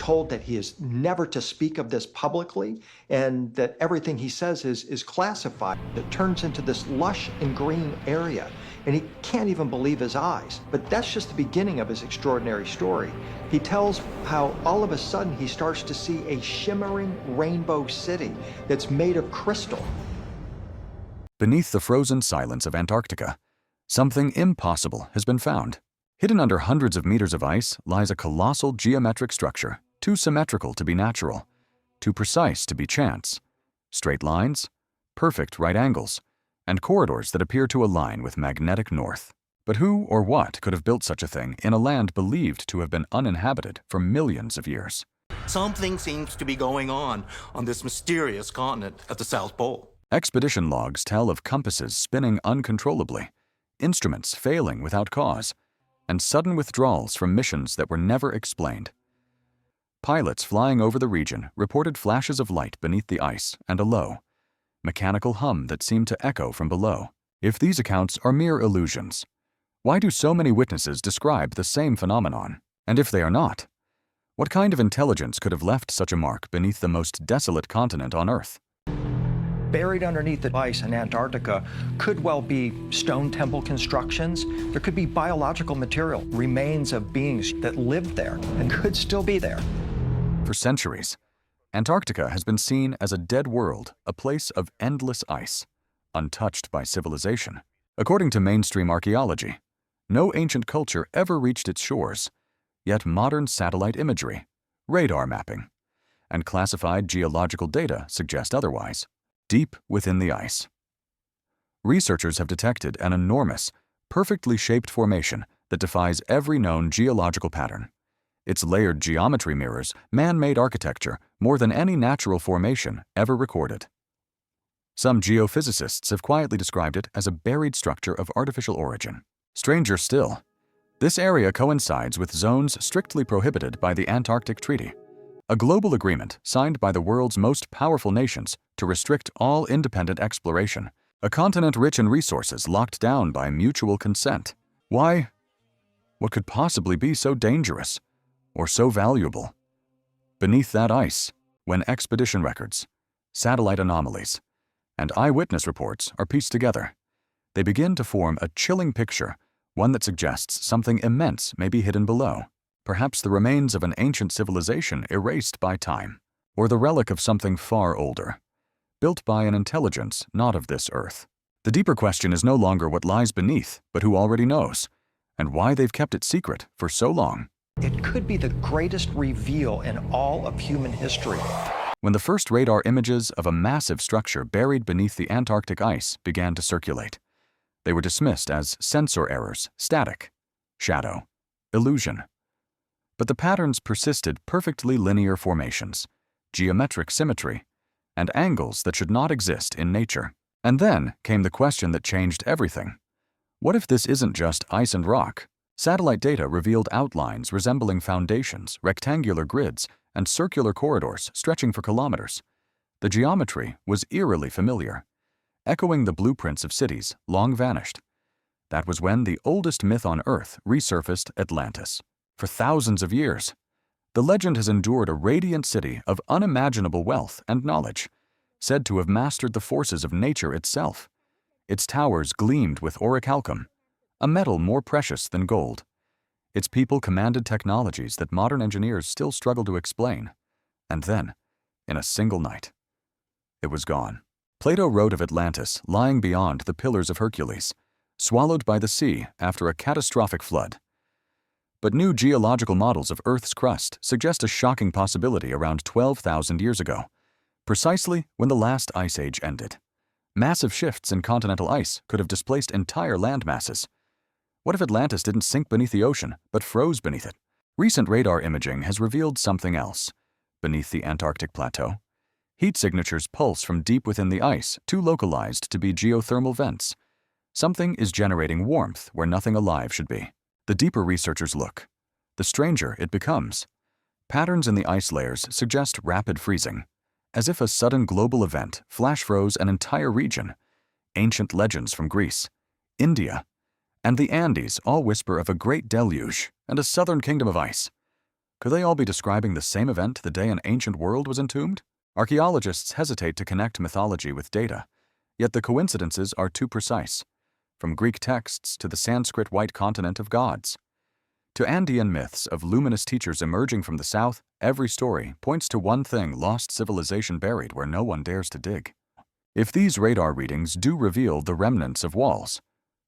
told that he is never to speak of this publicly and that everything he says is classified. It turns into this lush and green area, and he can't even believe his eyes. But that's just the beginning of his extraordinary story. He tells how all of a sudden he starts to see a shimmering rainbow city that's made of crystal. Beneath the frozen silence of Antarctica, something impossible has been found. Hidden under hundreds of meters of ice lies a colossal geometric structure, too symmetrical to be natural, too precise to be chance. Straight lines, perfect right angles, and corridors that appear to align with magnetic north. But who or what could have built such a thing in a land believed to have been uninhabited for millions of years? Something seems to be going on this mysterious continent at the South Pole. Expedition logs tell of compasses spinning uncontrollably, instruments failing without cause, and sudden withdrawals from missions that were never explained. Pilots flying over the region reported flashes of light beneath the ice and a low, mechanical hum that seemed to echo from below. If these accounts are mere illusions, why do so many witnesses describe the same phenomenon? And if they are not, what kind of intelligence could have left such a mark beneath the most desolate continent on Earth? Buried underneath the ice in Antarctica could well be stone temple constructions. There could be biological material, remains of beings that lived there and could still be there. For centuries, Antarctica has been seen as a dead world, a place of endless ice, untouched by civilization. According to mainstream archaeology, no ancient culture ever reached its shores, yet modern satellite imagery, radar mapping, and classified geological data suggest otherwise. Deep within the ice, researchers have detected an enormous, perfectly shaped formation that defies every known geological pattern. Its layered geometry mirrors man-made architecture more than any natural formation ever recorded. Some geophysicists have quietly described it as a buried structure of artificial origin. Stranger still, this area coincides with zones strictly prohibited by the Antarctic Treaty, a global agreement signed by the world's most powerful nations to restrict all independent exploration, a continent rich in resources locked down by mutual consent. Why? What could possibly be so dangerous or so valuable? Beneath that ice, when expedition records, satellite anomalies, and eyewitness reports are pieced together, they begin to form a chilling picture, one that suggests something immense may be hidden below. Perhaps the remains of an ancient civilization erased by time, or the relic of something far older, built by an intelligence not of this earth. The deeper question is no longer what lies beneath, but who already knows, and why they've kept it secret for so long. It could be the greatest reveal in all of human history. When the first radar images of a massive structure buried beneath the Antarctic ice began to circulate, they were dismissed as sensor errors, static, shadow, illusion. But the patterns persisted: perfectly linear formations, geometric symmetry, and angles that should not exist in nature. And then came the question that changed everything. What if this isn't just ice and rock? Satellite data revealed outlines resembling foundations, rectangular grids, and circular corridors stretching for kilometers. The geometry was eerily familiar, echoing the blueprints of cities long vanished. That was when the oldest myth on Earth resurfaced: Atlantis. For thousands of years, the legend has endured, a radiant city of unimaginable wealth and knowledge, said to have mastered the forces of nature itself. Its towers gleamed with orichalcum, a metal more precious than gold. Its people commanded technologies that modern engineers still struggle to explain. And then, in a single night, it was gone. Plato wrote of Atlantis lying beyond the Pillars of Hercules, swallowed by the sea after a catastrophic flood. But new geological models of Earth's crust suggest a shocking possibility around 12,000 years ago, precisely when the last ice age ended. Massive shifts in continental ice could have displaced entire land masses. What if Atlantis didn't sink beneath the ocean, but froze beneath it? Recent radar imaging has revealed something else. Beneath the Antarctic plateau, heat signatures pulse from deep within the ice, too localized to be geothermal vents. Something is generating warmth where nothing alive should be. The deeper researchers look, the stranger it becomes. Patterns in the ice layers suggest rapid freezing, as if a sudden global event flash froze an entire region. Ancient legends from Greece, India, and the Andes all whisper of a great deluge and a southern kingdom of ice. Could they all be describing the same event the day an ancient world was entombed? Archaeologists hesitate to connect mythology with data, yet the coincidences are too precise, from Greek texts to the Sanskrit white continent of gods. To Andean myths of luminous teachers emerging from the south, every story points to one thing: lost civilization buried where no one dares to dig. If these radar readings do reveal the remnants of walls,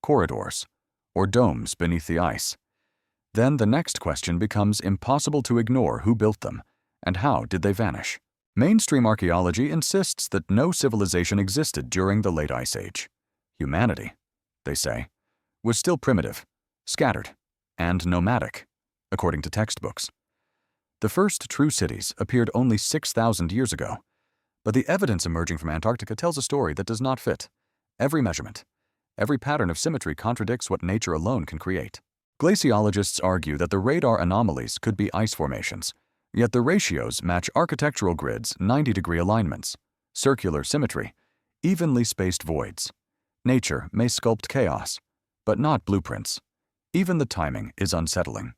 corridors, or domes beneath the ice, then the next question becomes impossible to ignore: who built them, and how did they vanish? Mainstream archaeology insists that no civilization existed during the late Ice Age. Humanity, they say, was still primitive, scattered, and nomadic, according to textbooks. The first true cities appeared only 6,000 years ago, but the evidence emerging from Antarctica tells a story that does not fit. Every measurement, every pattern of symmetry contradicts what nature alone can create. Glaciologists argue that the radar anomalies could be ice formations, yet the ratios match architectural grids: 90-degree alignments, circular symmetry, evenly spaced voids. Nature may sculpt chaos, but not blueprints. Even the timing is unsettling.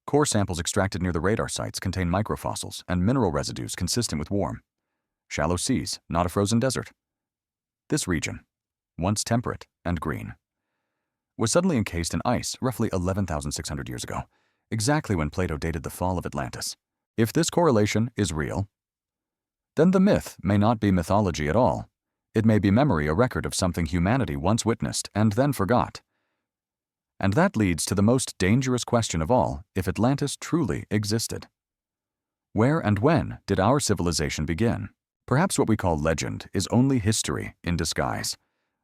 Core samples extracted near the radar sites contain microfossils and mineral residues consistent with warm, shallow seas, not a frozen desert. This region, once temperate and green, was suddenly encased in ice roughly 11,600 years ago, exactly when Plato dated the fall of Atlantis. If this correlation is real, then the myth may not be mythology at all. It may be memory, a record of something humanity once witnessed and then forgot. And that leads to the most dangerous question of all: if Atlantis truly existed, where and when did our civilization begin? Perhaps what we call legend is only history in disguise,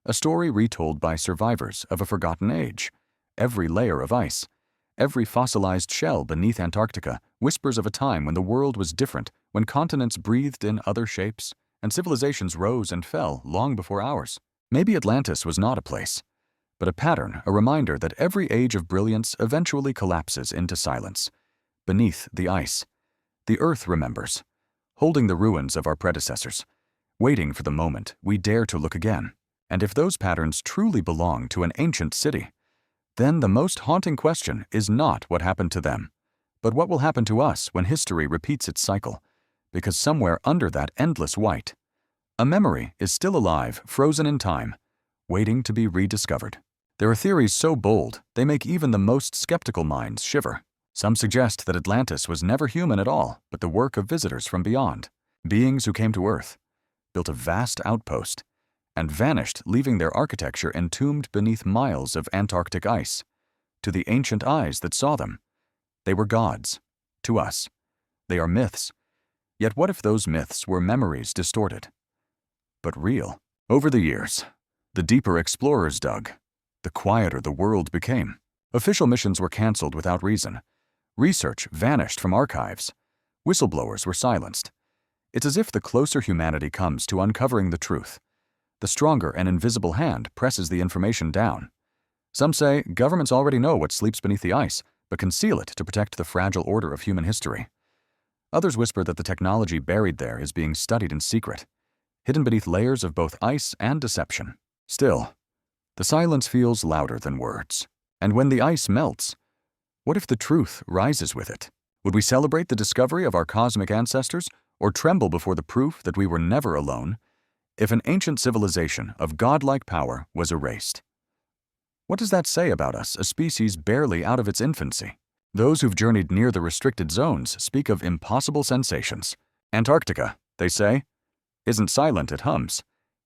a story retold by survivors of a forgotten age. Every layer of ice, every fossilized shell beneath Antarctica whispers of a time when the world was different, when continents breathed in other shapes, and civilizations rose and fell long before ours. Maybe Atlantis was not a place, but a pattern, a reminder that every age of brilliance eventually collapses into silence. Beneath the ice, the Earth remembers, holding the ruins of our predecessors, waiting for the moment we dare to look again. And if those patterns truly belong to an ancient city, then the most haunting question is not what happened to them, but what will happen to us when history repeats its cycle, because somewhere under that endless white, a memory is still alive, frozen in time, waiting to be rediscovered. There are theories so bold, they make even the most skeptical minds shiver. Some suggest that Atlantis was never human at all, but the work of visitors from beyond, beings who came to Earth, built a vast outpost, and vanished, leaving their architecture entombed beneath miles of Antarctic ice. To the ancient eyes that saw them, they were gods. To us, they are myths. Yet what if those myths were memories distorted, but real? Over the years, the deeper explorers dug, the quieter the world became. Official missions were canceled without reason. Research vanished from archives. Whistleblowers were silenced. It's as if the closer humanity comes to uncovering the truth, the stronger an invisible hand presses the information down. Some say governments already know what sleeps beneath the ice, but conceal it to protect the fragile order of human history. Others whisper that the technology buried there is being studied in secret, hidden beneath layers of both ice and deception. Still, the silence feels louder than words. And when the ice melts, what if the truth rises with it? Would we celebrate the discovery of our cosmic ancestors, or tremble before the proof that we were never alone, if an ancient civilization of godlike power was erased? What does that say about us, a species barely out of its infancy? Those who've journeyed near the restricted zones speak of impossible sensations. Antarctica, they say, isn't silent, it hums.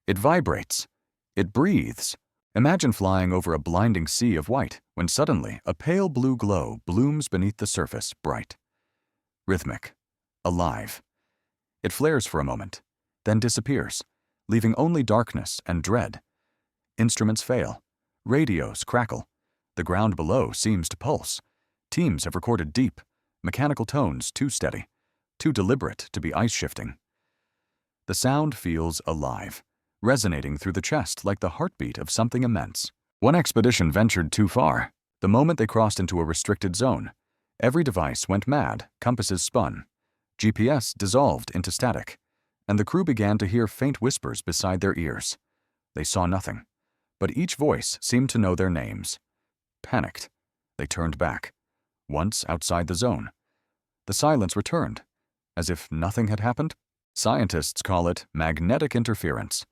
It vibrates. It breathes. Imagine flying over a blinding sea of white when suddenly a pale blue glow blooms beneath the surface, bright, rhythmic, alive. It flares for a moment, then disappears, leaving only darkness and dread. Instruments fail. Radios crackle. The ground below seems to pulse. Teams have recorded deep, mechanical tones too steady, too deliberate to be ice shifting. The sound feels alive, resonating through the chest like the heartbeat of something immense. One expedition ventured too far. The moment they crossed into a restricted zone, every device went mad, compasses spun, GPS dissolved into static, and the crew began to hear faint whispers beside their ears. They saw nothing, but each voice seemed to know their names. Panicked, they turned back. Once outside the zone, The silence returned, as if nothing had happened. Scientists call it magnetic interference.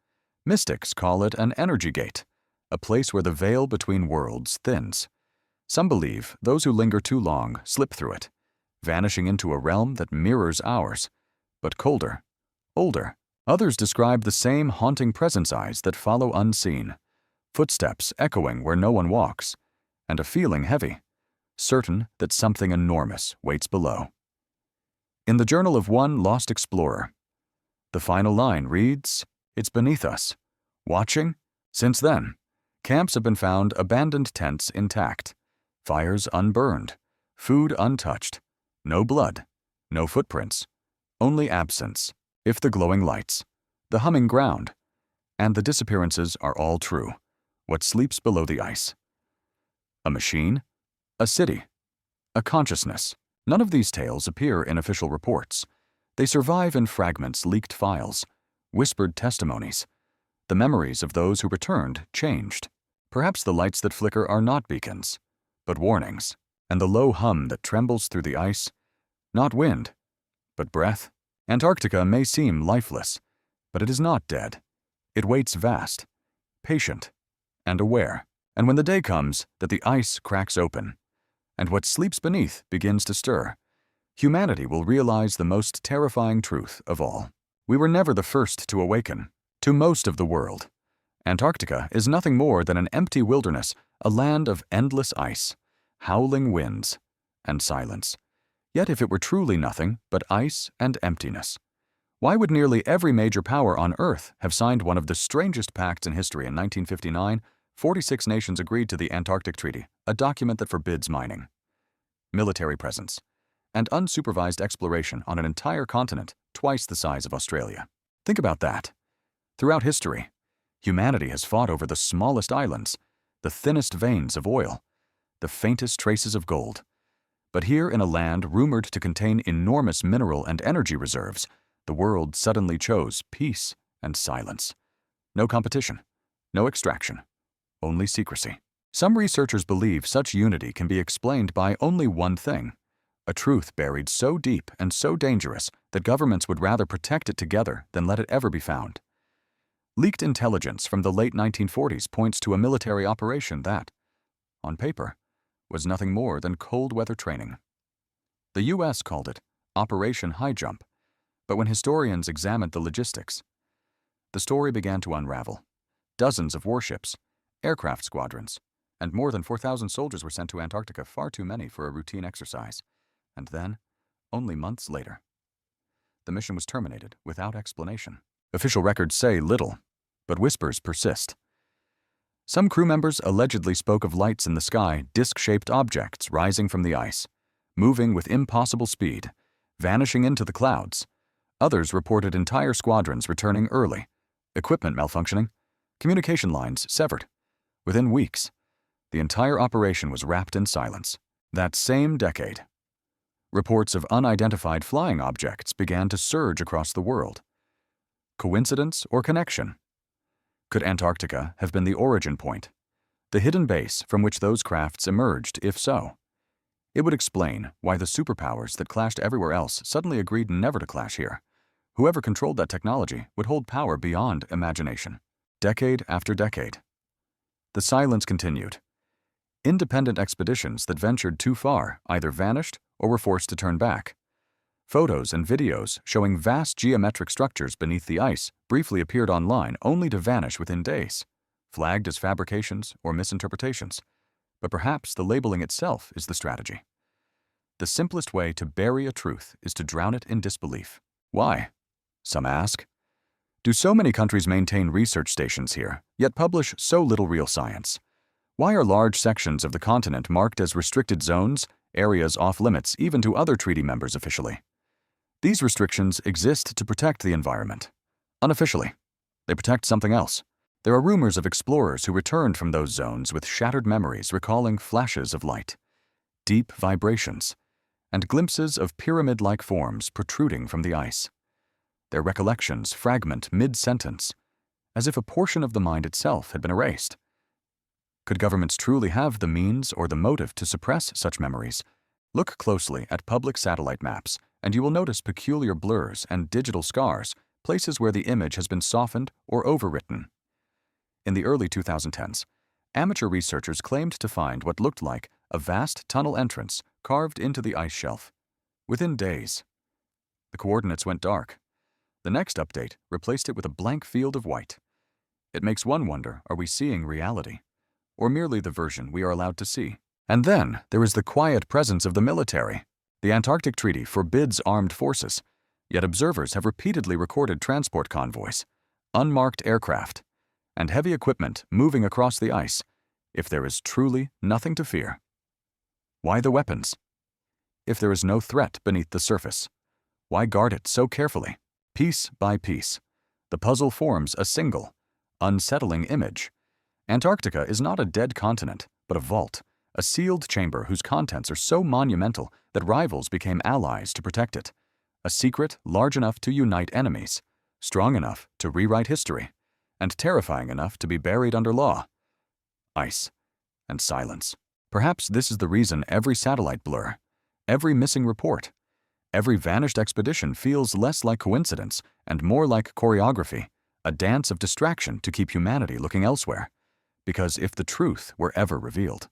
Mystics call it an energy gate, a place where the veil between worlds thins. Some believe those who linger too long slip through it, vanishing into a realm that mirrors ours, but colder, older. Others describe the same haunting presence eyes that follow unseen, footsteps echoing where no one walks, and a feeling heavy, certain that something enormous waits below. In the journal of one lost explorer, the final line reads, "It's beneath us. Watching? Since then, camps have been found abandoned tents intact, fires unburned, food untouched, no blood, no footprints, only absence, if the glowing lights, the humming ground, and the disappearances are all true, what sleeps below the ice. A machine? A city? A consciousness? None of these tales appear in official reports. They survive in fragments, leaked files, whispered testimonies, the memories of those who returned changed. Perhaps the lights that flicker are not beacons, but warnings, and the low hum that trembles through the ice, not wind, but breath. Antarctica may seem lifeless, but it is not dead. It waits vast, patient, and aware. And when the day comes that the ice cracks open, and what sleeps beneath begins to stir, humanity will realize the most terrifying truth of all. We were never the first to awaken. To most of the world, Antarctica is nothing more than an empty wilderness, a land of endless ice, howling winds, and silence. Yet if it were truly nothing but ice and emptiness, why would nearly every major power on Earth have signed one of the strangest pacts in history in 1959? 46 nations agreed to the Antarctic Treaty, a document that forbids mining, military presence, and unsupervised exploration on an entire continent twice the size of Australia. Think about that. Throughout history, humanity has fought over the smallest islands, the thinnest veins of oil, the faintest traces of gold. But here in a land rumored to contain enormous mineral and energy reserves, the world suddenly chose peace and silence. No competition, no extraction, only secrecy. Some researchers believe such unity can be explained by only one thing, a truth buried so deep and so dangerous that governments would rather protect it together than let it ever be found. Leaked intelligence from the late 1940s points to a military operation that, on paper, was nothing more than cold weather training. The U.S. called it Operation High Jump, but when historians examined the logistics, the story began to unravel. Dozens of warships, aircraft squadrons, and more than 4,000 soldiers were sent to Antarctica, far too many for a routine exercise. And then, only months later, the mission was terminated without explanation. Official records say little, but whispers persist. Some crew members allegedly spoke of lights in the sky, disc-shaped objects rising from the ice, moving with impossible speed, vanishing into the clouds. Others reported entire squadrons returning early, equipment malfunctioning, communication lines severed. Within weeks, the entire operation was wrapped in silence. That same decade, reports of unidentified flying objects began to surge across the world. Coincidence or connection? Could Antarctica have been the origin point, the hidden base from which those crafts emerged? If so, it would explain why the superpowers that clashed everywhere else suddenly agreed never to clash here. Whoever controlled that technology would hold power beyond imagination. Decade after decade, the silence continued. Independent expeditions that ventured too far either vanished or were forced to turn back. Photos and videos showing vast geometric structures beneath the ice briefly appeared online only to vanish within days, flagged as fabrications or misinterpretations. But perhaps the labeling itself is the strategy. The simplest way to bury a truth is to drown it in disbelief. Why? Some ask. Do so many countries maintain research stations here, yet publish so little real science? Why are large sections of the continent marked as restricted zones, areas off limits even to other treaty members officially? These restrictions exist to protect the environment. Unofficially, they protect something else. There are rumors of explorers who returned from those zones with shattered memories recalling flashes of light, deep vibrations, and glimpses of pyramid-like forms protruding from the ice. Their recollections fragment mid-sentence, as if a portion of the mind itself had been erased. Could governments truly have the means or the motive to suppress such memories, Look closely at public satellite maps, and you will notice peculiar blurs and digital scars, places where the image has been softened or overwritten. In the early 2010s, amateur researchers claimed to find what looked like a vast tunnel entrance carved into the ice shelf. Within days, the coordinates went dark. The next update replaced it with a blank field of white. It makes one wonder, are we seeing reality? Or merely the version we are allowed to see? And then there is the quiet presence of the military. The Antarctic Treaty forbids armed forces, yet observers have repeatedly recorded transport convoys, unmarked aircraft, and heavy equipment moving across the ice, if there is truly nothing to fear. Why the weapons? If there is no threat beneath the surface, why guard it so carefully? Piece by piece, the puzzle forms a single, unsettling image. Antarctica is not a dead continent, but a vault, a sealed chamber whose contents are so monumental that rivals became allies to protect it. A secret large enough to unite enemies, strong enough to rewrite history, and terrifying enough to be buried under law. Ice and silence. Perhaps this is the reason every satellite blur, every missing report, every vanished expedition feels less like coincidence and more like choreography, a dance of distraction to keep humanity looking elsewhere. Because if the truth were ever revealed,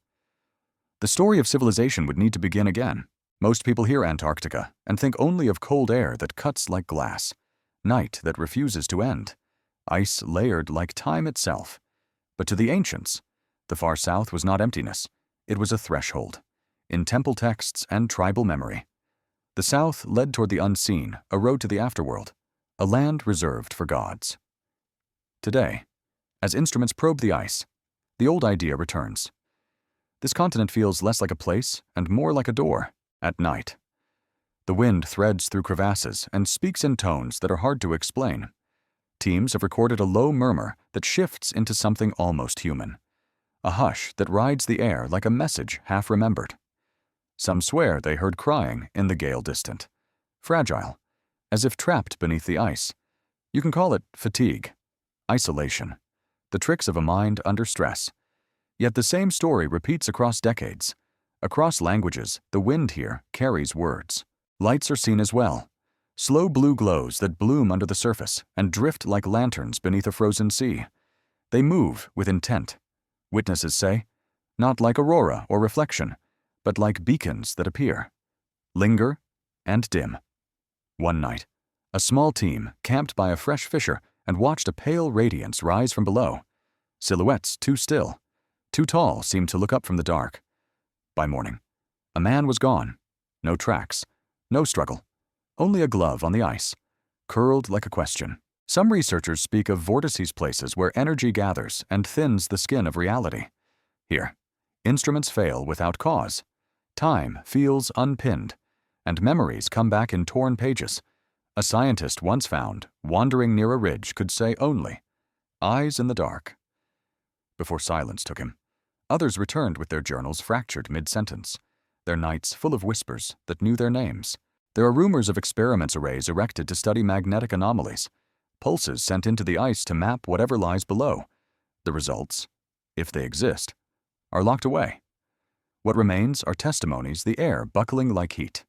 the story of civilization would need to begin again. Most people hear Antarctica and think only of cold air that cuts like glass, night that refuses to end, ice layered like time itself. But to the ancients, the far south was not emptiness, it was a threshold. In temple texts and tribal memory, the south led toward the unseen, a road to the afterworld, a land reserved for gods. Today, as instruments probe the ice, the old idea returns. This continent feels less like a place and more like a door at night. The wind threads through crevasses and speaks in tones that are hard to explain. Teams have recorded a low murmur that shifts into something almost human, a hush that rides the air like a message half remembered. Some swear they heard crying in the gale distant, fragile, as if trapped beneath the ice. You can call it fatigue, isolation, the tricks of a mind under stress. Yet the same story repeats across decades. Across languages, the wind here carries words. Lights are seen as well, slow blue glows that bloom under the surface and drift like lanterns beneath a frozen sea. They move with intent. Witnesses say, not like aurora or reflection, but like beacons that appear, linger, and dim. One night, a small team camped by a fresh fissure and watched a pale radiance rise from below. Silhouettes too still, too tall seemed to look up from the dark. By morning, a man was gone. No tracks, no struggle, only a glove on the ice, curled like a question. Some researchers speak of vortices, places where energy gathers and thins the skin of reality. Here, instruments fail without cause. Time feels unpinned, and memories come back in torn pages. A scientist once found, wandering near a ridge, could say only, eyes in the dark. Before silence took him, others returned with their journals fractured mid-sentence, their nights full of whispers that knew their names. There are rumors of experiments arrays erected to study magnetic anomalies, pulses sent into the ice to map whatever lies below. The results, if they exist, are locked away. What remains are testimonies, the air buckling like heat,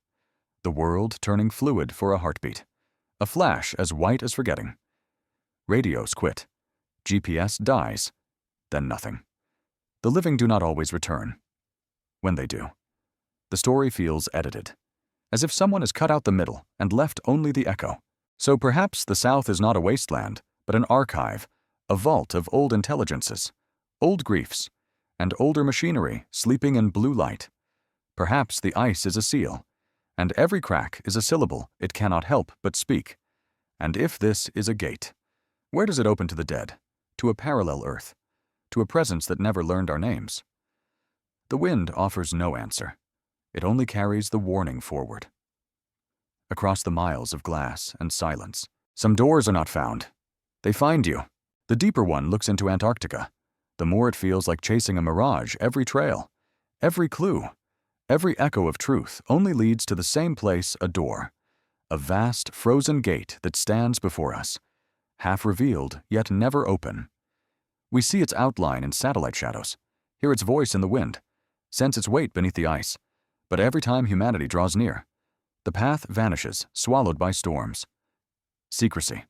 the world turning fluid for a heartbeat, a flash as white as forgetting. Radios quit, GPS dies, then nothing. The living do not always return. When they do, the story feels edited, as if someone has cut out the middle and left only the echo. So perhaps the South is not a wasteland, but an archive, a vault of old intelligences, old griefs, and older machinery sleeping in blue light. Perhaps the ice is a seal, and every crack is a syllable it cannot help but speak. And if this is a gate, where does it open to the dead, to a parallel earth, to a presence that never learned our names? The wind offers no answer. It only carries the warning forward. Across the miles of glass and silence, some doors are not found. They find you. The deeper one looks into Antarctica. The more it feels like chasing a mirage, every trail, every clue, every echo of truth only leads to the same place, a door, a vast frozen gate that stands before us, half revealed yet never open. We see its outline in satellite shadows, hear its voice in the wind, sense its weight beneath the ice, But every time humanity draws near, the path vanishes, swallowed by storms. Secrecy,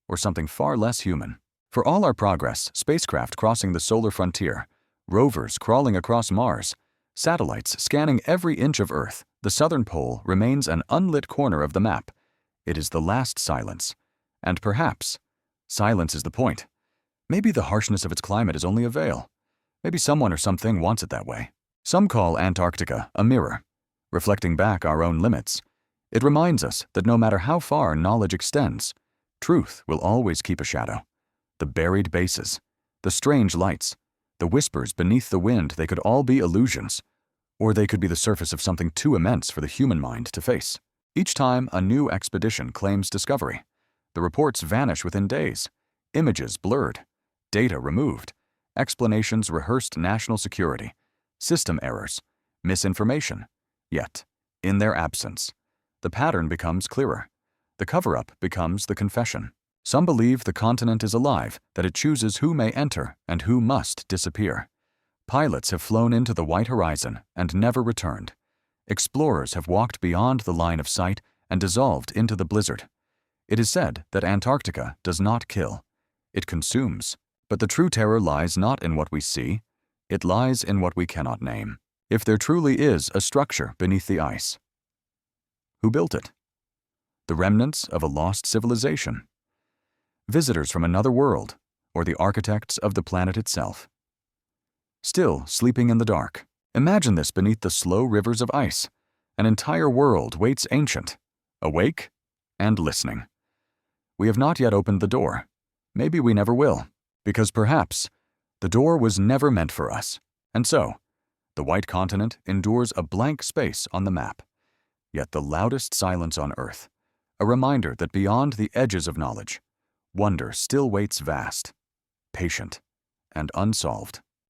or something far less human. For all our progress, spacecraft crossing the solar frontier, rovers crawling across Mars, satellites scanning every inch of Earth, the southern pole remains an unlit corner of the map. It is the last silence. And perhaps, silence is the point. Maybe the harshness of its climate is only a veil. Maybe someone or something wants it that way. Some call Antarctica a mirror, reflecting back our own limits. It reminds us that no matter how far knowledge extends, truth will always keep a shadow. The buried bases, the strange lights, the whispers beneath the wind, they could all be illusions, or they could be the surface of something too immense for the human mind to face. Each time a new expedition claims discovery, the reports vanish within days, images blurred, data removed, explanations rehearsed national security, system errors, misinformation. Yet, in their absence, the pattern becomes clearer. The cover-up becomes the confession. Some believe the continent is alive, that it chooses who may enter and who must disappear. Pilots have flown into the white horizon and never returned. Explorers have walked beyond the line of sight and dissolved into the blizzard. It is said that Antarctica does not kill. It consumes. But the true terror lies not in what we see. It lies in what we cannot name. If there truly is a structure beneath the ice, who built it? The remnants of a lost civilization? Visitors from another world, or the architects of the planet itself? Still sleeping in the dark. Imagine this beneath the slow rivers of ice. An entire world waits ancient, awake and listening. We have not yet opened the door. Maybe we never will, because perhaps the door was never meant for us. And so, the white continent endures a blank space on the map. Yet the loudest silence on Earth, a reminder that beyond the edges of knowledge, wonder still waits vast, patient, and unsolved.